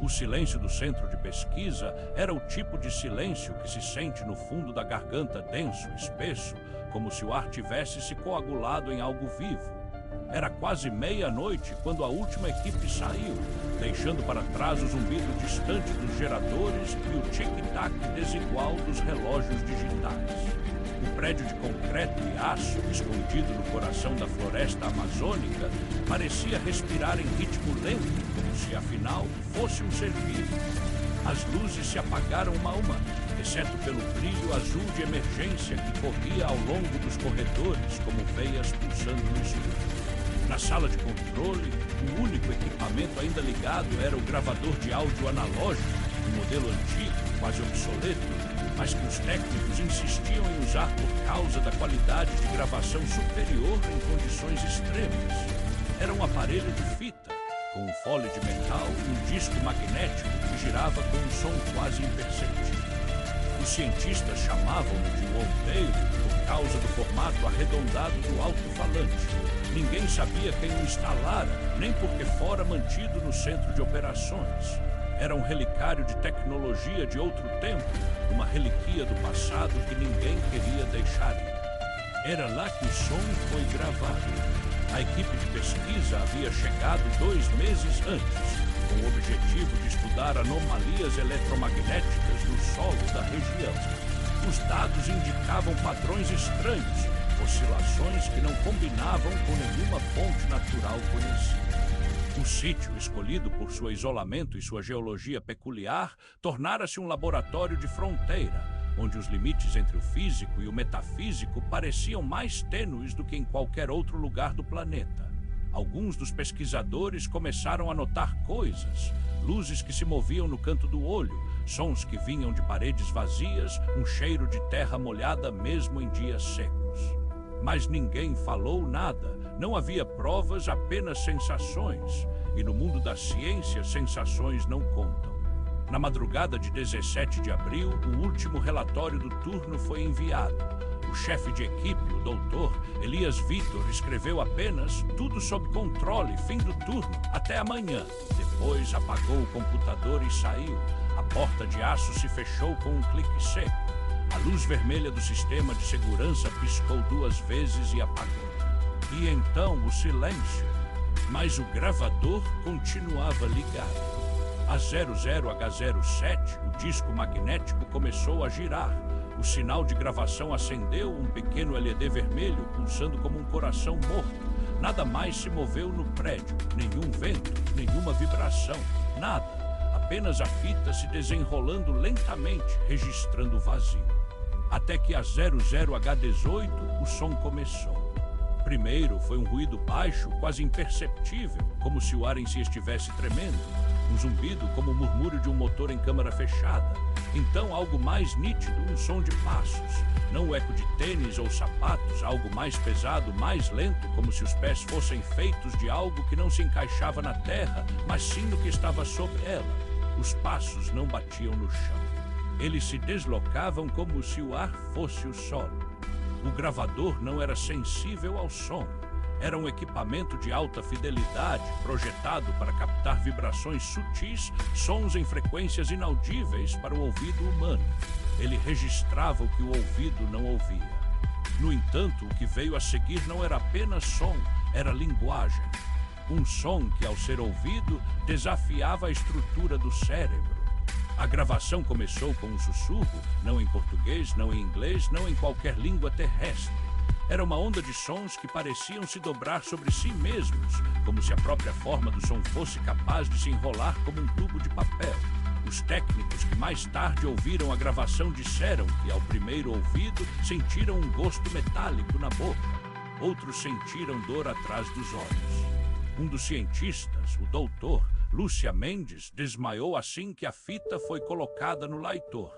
O silêncio do centro de pesquisa era o tipo de silêncio que se sente no fundo da garganta, denso, espesso, como se o ar tivesse se coagulado em algo vivo. Era quase meia-noite quando a última equipe saiu, deixando para trás o zumbido distante dos geradores e o tic-tac desigual dos relógios digitais. O prédio de concreto e aço, escondido no coração da floresta amazônica, parecia respirar em ritmo lento, como se, afinal, fosse um ser vivo. As luzes se apagaram uma a uma, exceto pelo brilho azul de emergência que corria ao longo dos corredores como veias pulsando no escuro. Na sala de controle, o único equipamento ainda ligado era o gravador de áudio analógico, um modelo antigo, quase obsoleto, mas que os técnicos insistiam em usar por causa da qualidade de gravação superior em condições extremas. Era um aparelho de fita, com um fole de metal e um disco magnético que girava com um som quase imperceptível. Os cientistas chamavam-no de Wolfeiro por causa do formato arredondado do alto-falante. Ninguém sabia quem o instalara, nem porque fora mantido no centro de operações. Era um relicário de tecnologia de outro tempo, uma reliquia do passado que ninguém queria deixar ir. Era lá que o som foi gravado. A equipe de pesquisa havia chegado 2 meses antes, com o objetivo de estudar anomalias eletromagnéticas no solo da região. Os dados indicavam padrões estranhos, oscilações que não combinavam com nenhuma fonte natural conhecida. O sítio, escolhido por seu isolamento e sua geologia peculiar, tornara-se um laboratório de fronteira, onde os limites entre o físico e o metafísico pareciam mais tênues do que em qualquer outro lugar do planeta. Alguns dos pesquisadores começaram a notar coisas, luzes que se moviam no canto do olho, sons que vinham de paredes vazias, um cheiro de terra molhada mesmo em dias secos. Mas ninguém falou nada, não havia provas, apenas sensações. E no mundo da ciência, sensações não contam. Na madrugada de 17 de abril, o último relatório do turno foi enviado. O chefe de equipe, o doutor Elias Vitor, escreveu apenas "tudo sob controle, fim do turno, até amanhã". Depois apagou o computador e saiu. A porta de aço se fechou com um clique seco. A luz vermelha do sistema de segurança piscou 2 vezes e apagou. E então o silêncio. Mas o gravador continuava ligado. A 00H07, o disco magnético, começou a girar. O sinal de gravação acendeu, um pequeno LED vermelho pulsando como um coração morto. Nada mais se moveu no prédio, nenhum vento, nenhuma vibração, nada. Apenas a fita se desenrolando lentamente, registrando o vazio. Até que a 00H18 o som começou. Primeiro foi um ruído baixo, quase imperceptível, como se o ar em si estivesse tremendo. Um zumbido como o murmúrio de um motor em câmara fechada. Então algo mais nítido, um som de passos. Não o eco de tênis ou sapatos, algo mais pesado, mais lento, como se os pés fossem feitos de algo que não se encaixava na terra, mas sim no que estava sobre ela. Os passos não batiam no chão. Eles se deslocavam como se o ar fosse o solo. O gravador não era sensível ao som. Era um equipamento de alta fidelidade, projetado para captar vibrações sutis, sons em frequências inaudíveis para o ouvido humano. Ele registrava o que o ouvido não ouvia. No entanto, o que veio a seguir não era apenas som, era linguagem. Um som que, ao ser ouvido, desafiava a estrutura do cérebro. A gravação começou com um sussurro, não em português, não em inglês, não em qualquer língua terrestre. Era uma onda de sons que pareciam se dobrar sobre si mesmos, como se a própria forma do som fosse capaz de se enrolar como um tubo de papel. Os técnicos que mais tarde ouviram a gravação disseram que, ao primeiro ouvido, sentiram um gosto metálico na boca. Outros sentiram dor atrás dos olhos. Um dos cientistas, o doutor Lúcia Mendes, desmaiou assim que a fita foi colocada no leitor.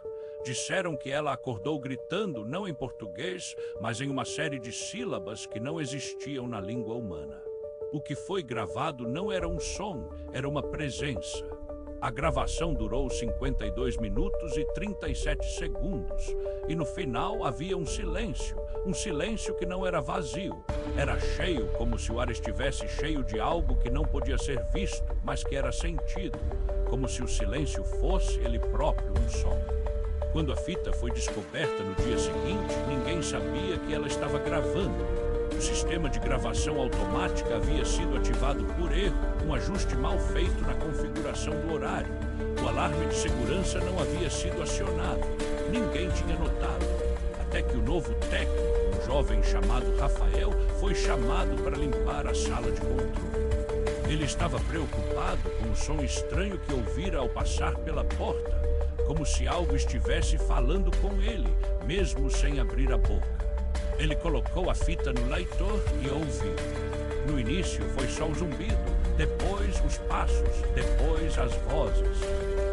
Disseram que ela acordou gritando, não em português, mas em uma série de sílabas que não existiam na língua humana. O que foi gravado não era um som, era uma presença. A gravação durou 52 minutos e 37 segundos, e no final havia um silêncio que não era vazio. Era cheio, como se o ar estivesse cheio de algo que não podia ser visto, mas que era sentido, como se o silêncio fosse ele próprio um som. Quando a fita foi descoberta no dia seguinte, ninguém sabia que ela estava gravando. O sistema de gravação automática havia sido ativado por erro, um ajuste mal feito na configuração do horário. O alarme de segurança não havia sido acionado. Ninguém tinha notado. Até que o novo técnico, um jovem chamado Rafael, foi chamado para limpar a sala de controle. Ele estava preocupado com o som estranho que ouvira ao passar pela porta, como se algo estivesse falando com ele, mesmo sem abrir a boca. Ele colocou a fita no leitor e ouviu. No início foi só o zumbido, depois os passos, depois as vozes.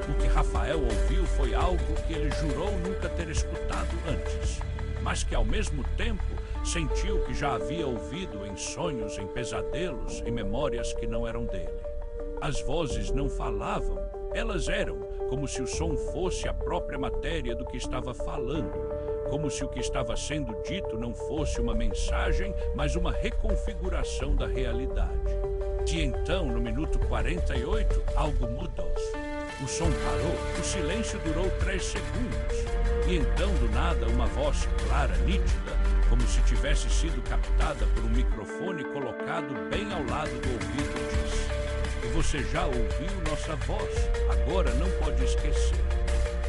O que Rafael ouviu foi algo que ele jurou nunca ter escutado antes, mas que ao mesmo tempo sentiu que já havia ouvido em sonhos, em pesadelos, em memórias que não eram dele. As vozes não falavam, elas eram como se o som fosse a própria matéria do que estava falando. Como se o que estava sendo dito não fosse uma mensagem, mas uma reconfiguração da realidade. E então, no minuto 48, algo mudou-se. O som parou, o silêncio durou 3 segundos. E então, do nada, uma voz clara, nítida, como se tivesse sido captada por um microfone colocado bem ao lado do ouvido, disse: "Você já ouviu nossa voz, agora não pode esquecer."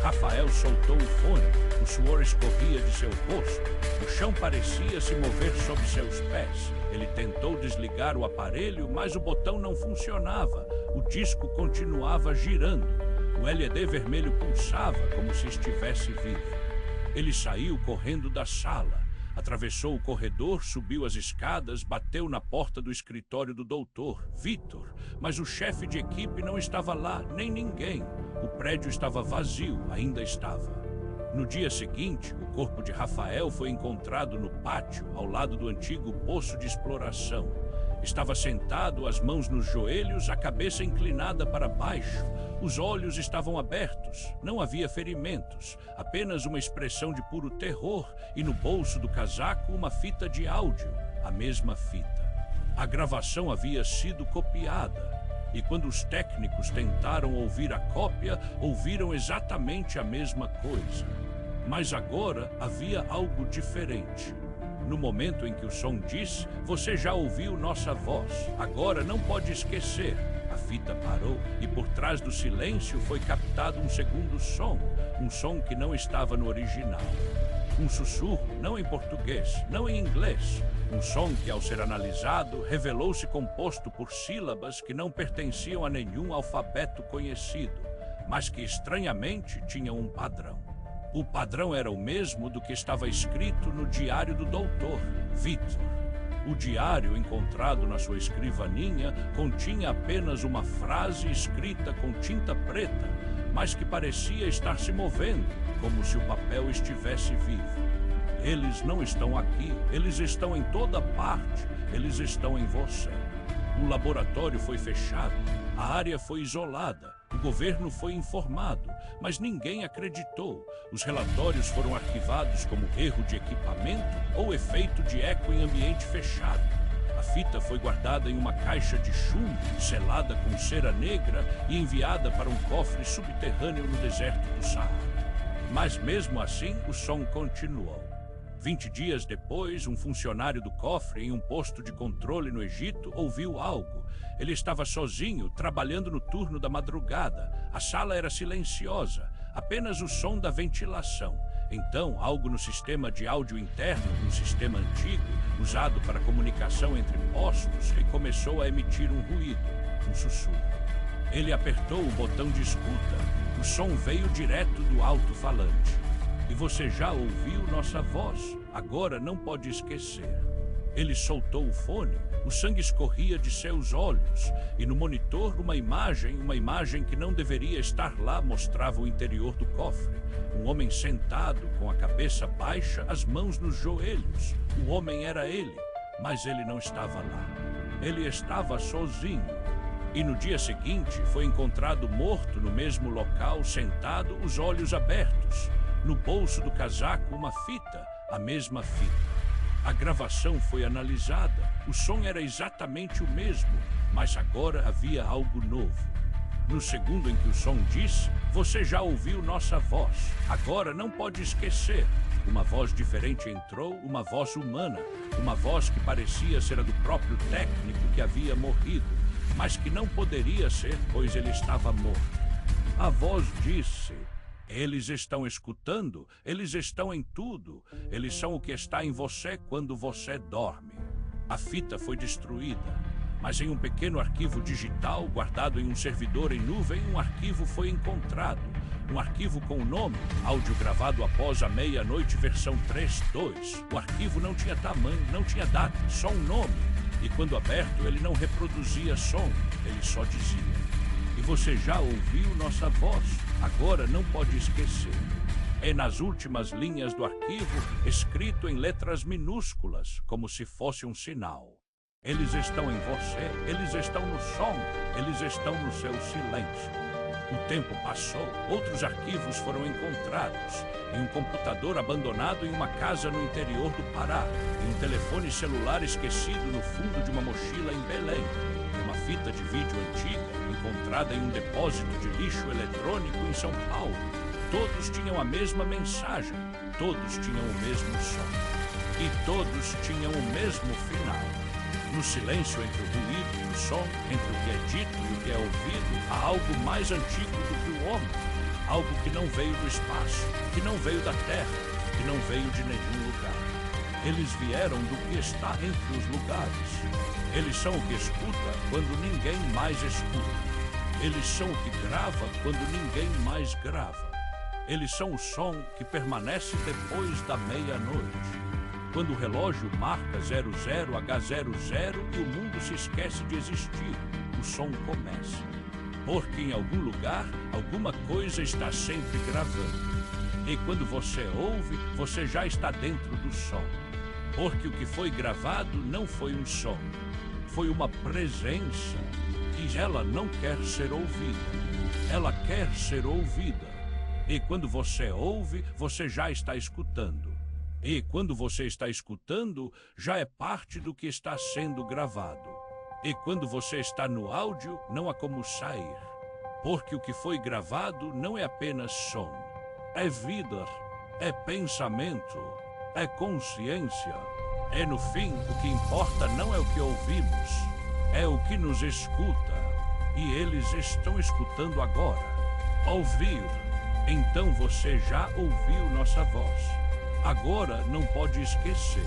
Rafael soltou o fone. O suor escorria de seu rosto. O chão parecia se mover sob seus pés. Ele tentou desligar o aparelho, mas o botão não funcionava. O disco continuava girando. O LED vermelho pulsava como se estivesse vivo. Ele saiu correndo da sala. Atravessou o corredor, subiu as escadas, bateu na porta do escritório do doutor, Vitor. Mas o chefe de equipe não estava lá, nem ninguém. O prédio estava vazio, ainda estava. No dia seguinte, o corpo de Rafael foi encontrado no pátio, ao lado do antigo poço de exploração. Estava sentado, as mãos nos joelhos, a cabeça inclinada para baixo. Os olhos estavam abertos, não havia ferimentos, apenas uma expressão de puro terror e no bolso do casaco uma fita de áudio, a mesma fita. A gravação havia sido copiada. E quando os técnicos tentaram ouvir a cópia, ouviram exatamente a mesma coisa. Mas agora havia algo diferente. No momento em que o som disse: "Você já ouviu nossa voz, agora não pode esquecer." A fita parou e por trás do silêncio foi captado um segundo som, um som que não estava no original. Um sussurro, não em português, não em inglês. Um som que, ao ser analisado, revelou-se composto por sílabas que não pertenciam a nenhum alfabeto conhecido, mas que estranhamente tinham um padrão. O padrão era o mesmo do que estava escrito no diário do doutor, Vitor. O diário, encontrado na sua escrivaninha, continha apenas uma frase escrita com tinta preta, mas que parecia estar se movendo, como se o papel estivesse vivo. Eles não estão aqui, eles estão em toda parte, eles estão em você. O laboratório foi fechado, a área foi isolada, o governo foi informado, mas ninguém acreditou. Os relatórios foram arquivados como erro de equipamento ou efeito de eco em ambiente fechado. A fita foi guardada em uma caixa de chumbo, selada com cera negra e enviada para um cofre subterrâneo no deserto do Saara. Mas mesmo assim, o som continuou. 20 dias depois, um funcionário do cofre em um posto de controle no Egito ouviu algo. Ele estava sozinho, trabalhando no turno da madrugada. A sala era silenciosa, apenas o som da ventilação. Então, algo no sistema de áudio interno, um sistema antigo, usado para comunicação entre postos, e começou a emitir um ruído, um sussurro. Ele apertou o botão de escuta. O som veio direto do alto-falante. "E você já ouviu nossa voz, agora não pode esquecer." Ele soltou o fone, o sangue escorria de seus olhos, e no monitor uma imagem que não deveria estar lá mostrava o interior do cofre. Um homem sentado, com a cabeça baixa, as mãos nos joelhos. O homem era ele, mas ele não estava lá. Ele estava sozinho. E no dia seguinte foi encontrado morto no mesmo local, sentado, os olhos abertos. No bolso do casaco, uma fita, a mesma fita. A gravação foi analisada. O som era exatamente o mesmo, mas agora havia algo novo. No segundo em que o som disse, você já ouviu nossa voz. Agora não pode esquecer. Uma voz diferente entrou, uma voz humana. Uma voz que parecia ser a do próprio técnico que havia morrido, mas que não poderia ser, pois ele estava morto. A voz disse: eles estão escutando, eles estão em tudo. Eles são o que está em você quando você dorme. A fita foi destruída, mas em um pequeno arquivo digital guardado em um servidor em nuvem, um arquivo foi encontrado. Um arquivo com o nome, áudio gravado após a meia-noite, versão 3.2. O arquivo não tinha tamanho, não tinha data, só um nome. E quando aberto, ele não reproduzia som, ele só dizia: e você já ouviu nossa voz, agora não pode esquecer. É nas últimas linhas do arquivo, escrito em letras minúsculas, como se fosse um sinal. Eles estão em você, eles estão no som, eles estão no seu silêncio. O tempo passou, outros arquivos foram encontrados, em um computador abandonado em uma casa no interior do Pará, em um telefone celular esquecido no fundo de uma mochila em Belém, e uma fita de vídeo antiga, encontrada em um depósito de lixo eletrônico em São Paulo. Todos tinham a mesma mensagem, todos tinham o mesmo som, e todos tinham o mesmo final. No silêncio entre o ruído e o som, entre o que é dito e o que é ouvido, há algo mais antigo do que o homem. Algo que não veio do espaço, que não veio da terra, que não veio de nenhum lugar. Eles vieram do que está entre os lugares. Eles são o que escuta quando ninguém mais escuta. Eles são o que grava quando ninguém mais grava. Eles são o som que permanece depois da meia-noite. Quando o relógio marca 00H00 e o mundo se esquece de existir, o som começa. Porque em algum lugar, alguma coisa está sempre gravando. E quando você ouve, você já está dentro do som. Porque o que foi gravado não foi um som, foi uma presença. E ela não quer ser ouvida. Ela quer ser ouvida. E quando você ouve, você já está escutando. E quando você está escutando, já é parte do que está sendo gravado. E quando você está no áudio, não há como sair. Porque o que foi gravado não é apenas som. É vida, é pensamento, é consciência. E no fim, o que importa não é o que ouvimos, é o que nos escuta. E eles estão escutando agora. Ouvir. Então você já ouviu nossa voz. Agora não pode esquecer.